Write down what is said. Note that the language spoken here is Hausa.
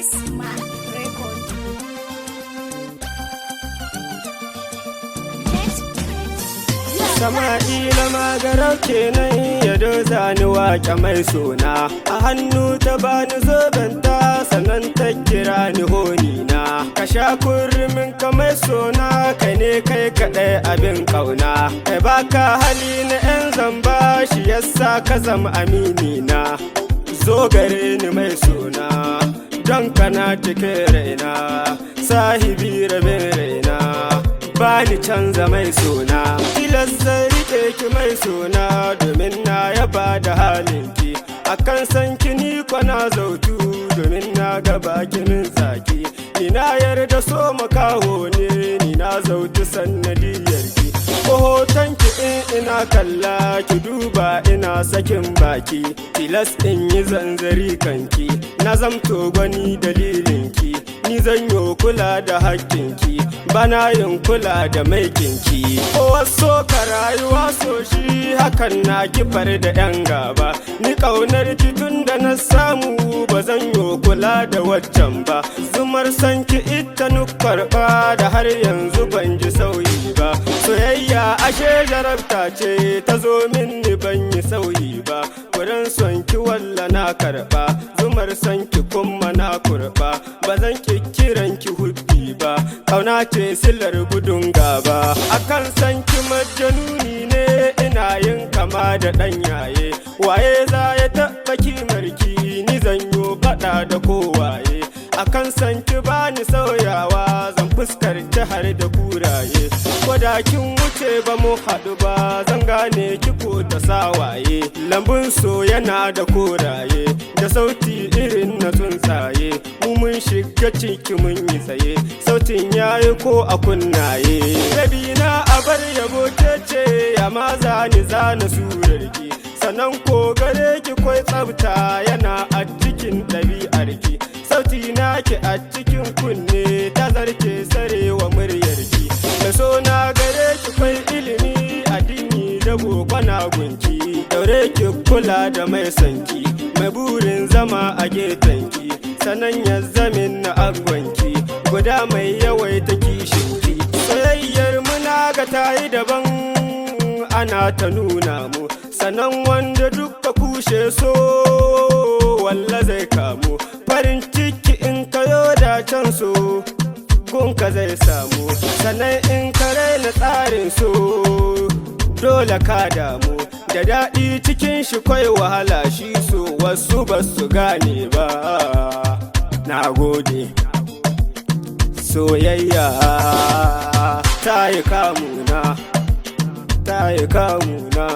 Smart Record. Sama'ila magarau kenan ya doza ni waƙe mai suna. A hannu ta bani zobenta sannan ta kira ni honina. Ka sha kurmin ka mai sona kai ne kai kaɗai abin ƙauna. Kai baka hali na 'yan zamba shi yasa ka zama aminina. Zo gare ni mai suna don kana cikin raina, sahibi rabin raina. Bani canza mai suna, tilas zan rike ki mai suna domin na yaba da halinki. Akan san ki ni kwana zautu domin na gaba kinin zaki. Ina yarda so makaho ne ni na zautu sannadiyarki. Ko hotonki in ina kalla ki duba ina sakin baki. Tilas in yi zanzari kanki, na zamto gwani dalilinki. Ni zan yo kula da hakkinki, bana yin kula da maikinki. Kowa so ka rayuwa so shi hakan na kifar da 'yan gaba. Ni ƙaunar ki tun da na samu ba zan yo kula da waccan ba. Zumar sanki ita nu karɓa da har yanzu ban ji sauyi ba. Soyayya ashe jarabta ce ta zo min ni ban yi sauyi ba. Wurin son ki walla na karɓa, zumar sanki kuma na kurɓa. Ba zan kiran ki huddi ba, ƙauna ce silar gudun gaba. Akan san ki majanuni ne ina yin kama da ɗan yaye. Waye za ya taɓa kimarki ni zan yo faɗa da kowaye. Akan san ki bani sauyawa zan fuskarci har da kuraye. Koda kin wuce ba mu haɗu ba zan gane ki ko da sawaye. Lambun so yana da koraye da sauti irin na tsuntsaye. Mu mun shiga ciki mun yi tsaye, sautin yayi ko a kunnaye. Rabi na a bar yabo ce ya ma zani zana surarki. Sannan ko gare ki kwai tsafta yana a cikin ɗabi'arki. Sauti naki a cikin kunne ta zarce sarewa muryarki. Da so na gare ki kwai ilimi addini da bokwana gunki. Daure ki kula da mai sanki, mai burin zama a gefenki. Sanan ya zamin na agwanki, guda mai yawaita kishinki. Soyayyar muna ga tayi daban ana ta nuna mu. Sanan wanda duka kushe so walla zai kamu. Farin ciki in kayo da can so gunka zai samu. Sannan in ka raina tsarin so dole ka damu. Da daɗi cikin shi kwai wahala shi so wasu ba su gane ba. Na gode soyayya ta yi kamuna, ta yi kamuna.